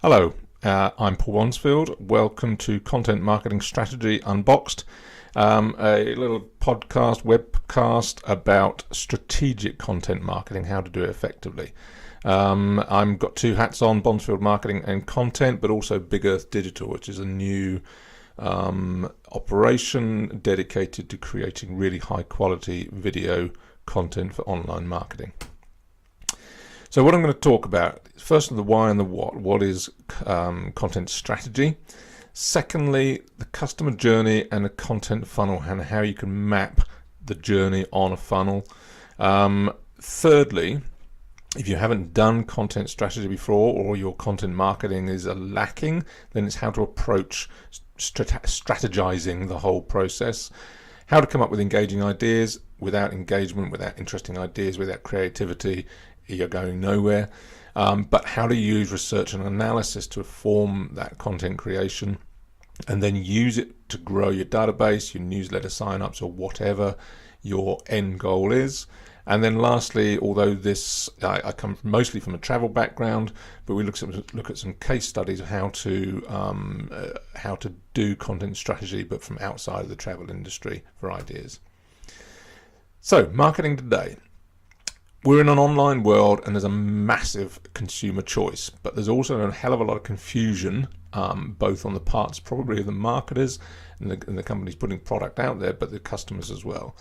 Hello, I'm Paul Bondsfield. Welcome to Content Marketing Strategy Unboxed, a little podcast, webcast about strategic content marketing, how to do it effectively. I've got two hats on, Bondsfield Marketing and Content, but also Big Earth Digital, which is a new operation dedicated to creating really high quality video content for online marketing. So what I'm going to talk about, first the why and the what. What is content strategy? Secondly, the customer journey and the content funnel and how you can map the journey on a funnel. Thirdly, if you haven't done content strategy before or your content marketing is lacking, then it's how to approach strategizing the whole process. How to come up with engaging ideas. Without engagement, without interesting ideas, without creativity, you're going nowhere. But how to use research and analysis to inform that content creation and then use it to grow your database, your newsletter signups, or whatever your end goal is. And then lastly, although this I come mostly from a travel background, but we look at some case studies of how to do content strategy, but from outside of the travel industry for ideas. So marketing today. We're in an online world and there's a massive consumer choice, but there's also a hell of a lot of confusion, both on the parts probably of the marketers and the companies putting product out there, but the customers as well.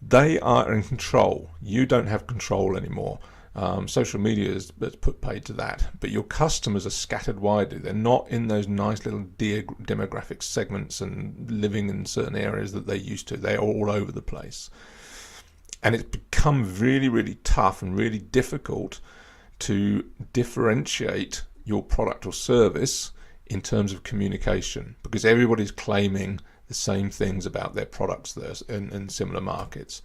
They are in control. You don't have control anymore. Social media has put paid to that, but your customers are scattered widely. They're not in those nice little demographic segments and living in certain areas that they used to. They're all over the place. And it's become really, really tough and really difficult to differentiate your product or service in terms of communication, because everybody's claiming the same things about their products there in similar markets.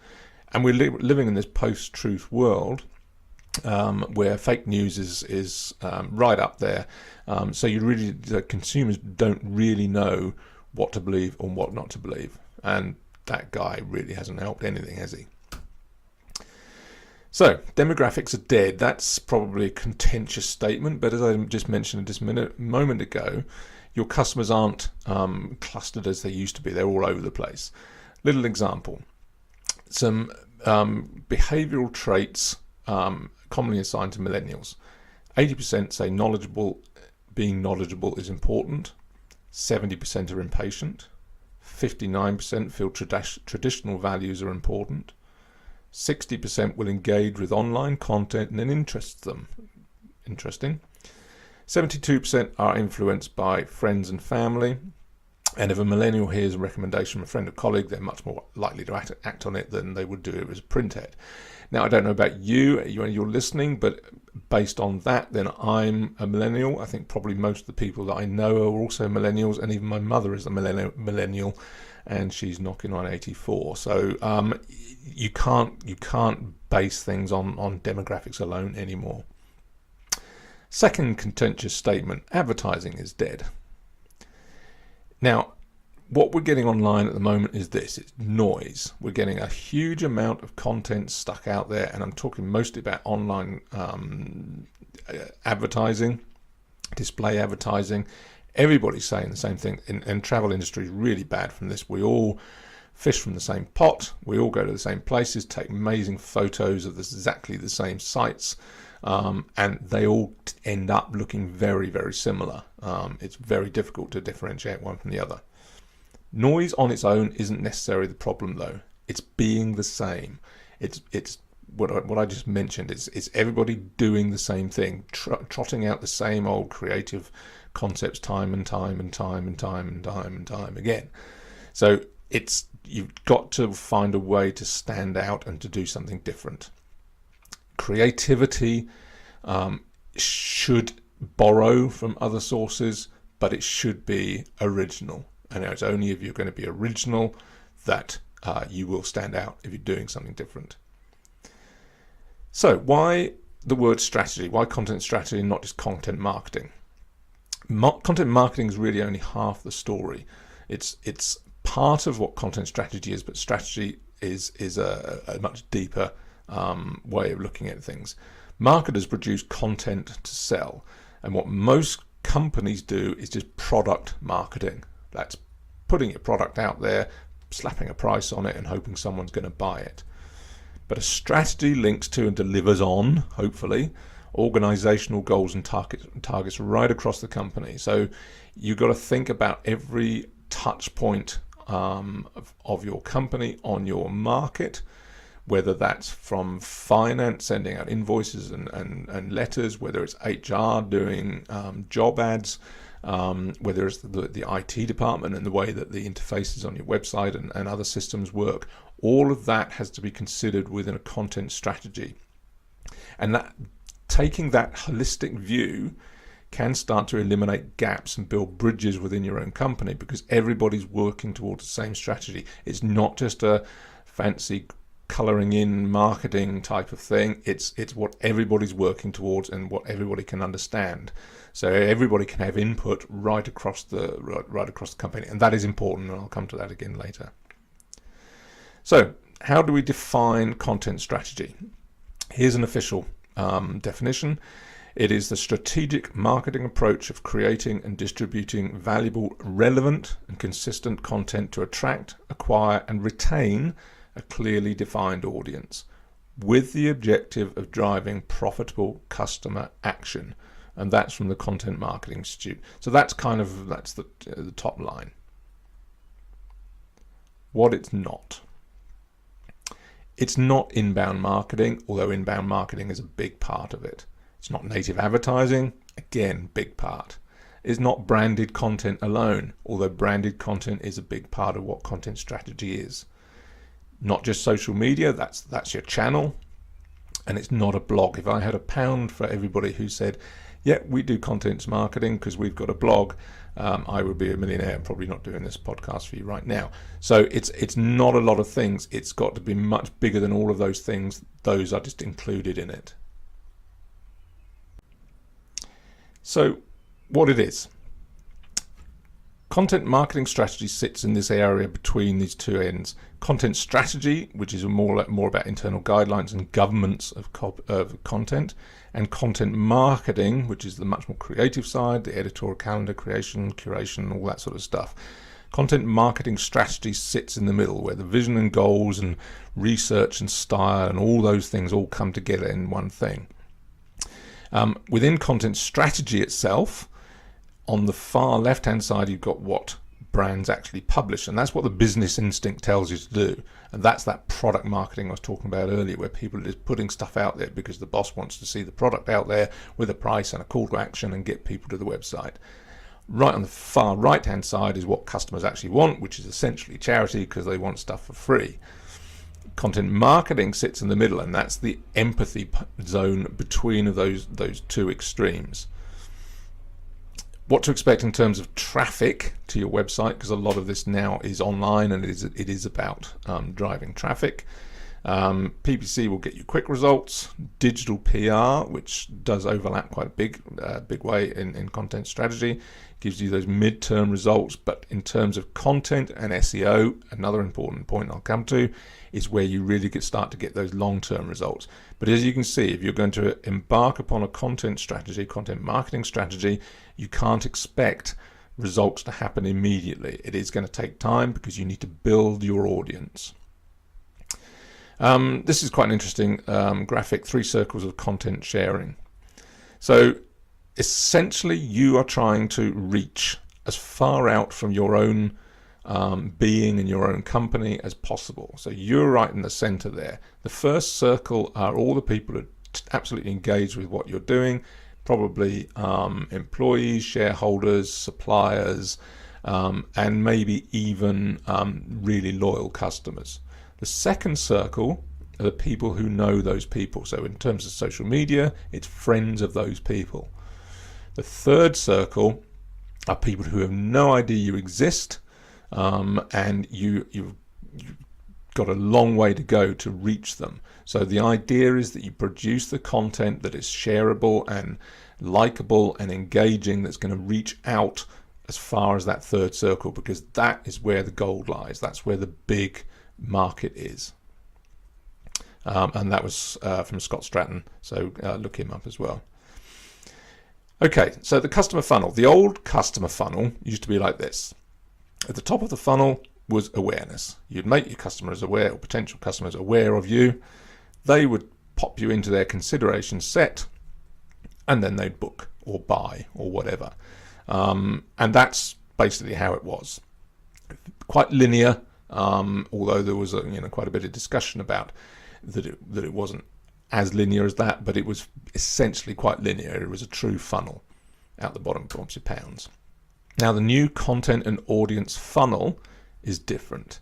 And we're living in this post-truth world where fake news is right up there. So the consumers don't really know what to believe or what not to believe. And that guy really hasn't helped anything, has he? So, demographics are dead. That's probably a contentious statement, but as I just mentioned a moment ago, your customers aren't clustered as they used to be. They're all over the place. Little example. Some behavioral traits commonly assigned to millennials. 80% say being knowledgeable is important. 70% are impatient. 59% feel traditional values are important. 60% will engage with online content and it interests them. Interesting. 72% are influenced by friends and family. And if a millennial hears a recommendation from a friend or colleague, they're much more likely to act on it than they would do as a printhead. Now, I don't know about you're listening, but based on that, then I'm a millennial. I think probably most of the people that I know are also millennials, and even my mother is a millennial, and she's knocking on 84. So you can't base things on demographics alone anymore. Second contentious statement: advertising is dead. Now, what we're getting online at the moment is this: it's noise. We're getting a huge amount of content stuck out there, and I'm talking mostly about online advertising, display advertising. Everybody's saying the same thing, and travel industry is really bad from this. We all fish from the same pot. We all go to the same places, take amazing photos of exactly the same sites, and they all end up looking very, very similar. It's very difficult to differentiate one from the other. Noise on its own isn't necessarily the problem, though. It's being the same. It's what I just mentioned. It's everybody doing the same thing, trotting out the same old creative concepts time and time again. So you've got to find a way to stand out and to do something different. Creativity should borrow from other sources, but it should be original. And it's only if you're going to be original that you will stand out if you're doing something different. So why the word strategy? Why content strategy and not just content marketing? Content marketing is really only half the story. It's part of what content strategy is, but strategy is a much deeper way of looking at things. Marketers produce content to sell, and what most companies do is just product marketing. That's putting your product out there, slapping a price on it and hoping someone's going to buy it. But a strategy links to and delivers on, hopefully, organizational goals and targets right across the company. So you've got to think about every touch point of your company on your market, whether that's from finance, sending out invoices and letters, whether it's HR doing job ads, whether it's the IT department and the way that the interfaces on your website and other systems work. All of that has to be considered within a content strategy. And that taking that holistic view can start to eliminate gaps and build bridges within your own company, because everybody's working towards the same strategy. It's not just a fancy coloring in marketing type of thing. It's what everybody's working towards and what everybody can understand. So everybody can have input right across the company, and that is important, and I'll come to that again later. So how do we define content strategy? Here's an official definition. It is the strategic marketing approach of creating and distributing valuable, relevant and consistent content to attract, acquire and retain a clearly defined audience, with the objective of driving profitable customer action. And that's from the Content Marketing Institute. So that's the top line. What it's not. It's not inbound marketing, although inbound marketing is a big part of it. It's not native advertising, again, big part. It's not branded content alone, although branded content is a big part of what content strategy is. Not just social media, that's your channel, and it's not a blog. If I had £1 for everybody who said, yeah, we do content marketing because we've got a blog, I would be a millionaire. I'm probably not doing this podcast for you right now. So it's not a lot of things. It's got to be much bigger than all of those things. Those are just included in it. So what it is. Content marketing strategy sits in this area between these two ends. Content strategy, which is more about internal guidelines and governance of content, and content marketing, which is the much more creative side, the editorial calendar creation, curation, all that sort of stuff. Content marketing strategy sits in the middle, where the vision and goals and research and style and all those things all come together in one thing. Within content strategy itself, on the far left-hand side, you've got what brands actually publish, and that's what the business instinct tells you to do. And that's that product marketing I was talking about earlier, where people are just putting stuff out there because the boss wants to see the product out there with a price and a call to action and get people to the website. Right on the far right-hand side is what customers actually want, which is essentially charity, because they want stuff for free. Content marketing sits in the middle, and that's the empathy zone between those two extremes. What to expect in terms of traffic to your website, because a lot of this now is online and it is about driving traffic. PPC will get you quick results. Digital PR, which does overlap quite a big way in content strategy, gives you those mid-term results. But in terms of content and SEO, another important point I'll come to, is where you really start to get those long-term results. But as you can see, if you're going to embark upon a content strategy, content marketing strategy, you can't expect results to happen immediately. It is going to take time because you need to build your audience. This is quite an interesting graphic, 3 circles of content sharing. So essentially you are trying to reach as far out from your own being and your own company as possible. So you're right in the center there. The first circle are all the people who are absolutely engaged with what you're doing, probably employees, shareholders, suppliers, and maybe even really loyal customers. The second circle are the people who know those people. So in terms of social media, it's friends of those people. The third circle are people who have no idea you exist, and you've got a long way to go to reach them. So the idea is that you produce the content that is shareable and likable and engaging, that's going to reach out as far as that third circle, because that is where the gold lies. That's where the big market is. And that was from Scott Stratton, so look him up as well. Okay, so the customer funnel. The old customer funnel used to be like this. At the top of the funnel was awareness. You'd make your customers aware, or potential customers aware of you. They would pop you into their consideration set, and then they'd book or buy or whatever. And that's basically how it was. Quite linear, although there was quite a bit of discussion about that it wasn't as linear as that, but it was essentially quite linear. It was a true funnel out the bottom, obviously pounds. Now the new content and audience funnel is different.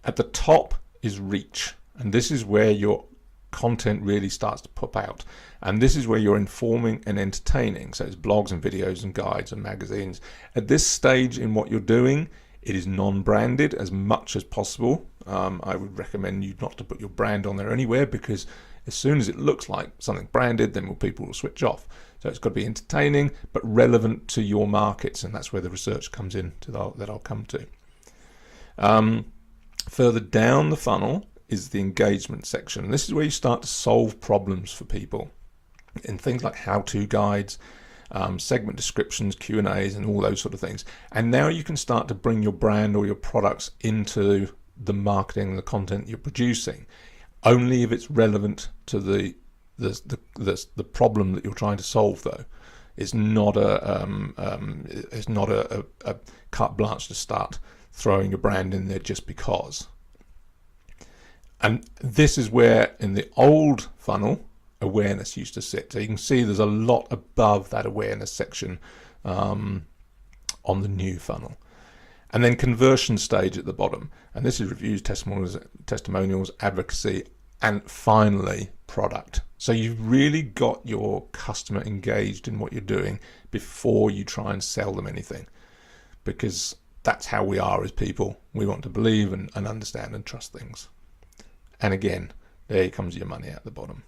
At the top is reach, and this is where your content really starts to pop out, and this is where you're informing and entertaining. So it's blogs and videos and guides and magazines. At this stage in what you're doing, it is non-branded as much as possible. I would recommend you not to put your brand on there anywhere, because as soon as it looks like something branded, then people will switch off. So it's got to be entertaining but relevant to your markets, and that's where the research comes in that I'll come to. Further down the funnel is the engagement section. And this is where you start to solve problems for people in things like how-to guides, segment descriptions, Q&As, and all those sort of things. And now you can start to bring your brand or your products into the marketing, the content you're producing, only if it's relevant to the problem that you're trying to solve. Though it's not a carte blanche to start throwing your brand in there just because. And this is where in the old funnel awareness used to sit. So you can see there's a lot above that awareness section on the new funnel. And then conversion stage at the bottom. And this is reviews, testimonials, advocacy, and finally product. So you've really got your customer engaged in what you're doing before you try and sell them anything, because that's how we are as people. We want to believe and understand and trust things. And again, there comes your money at the bottom.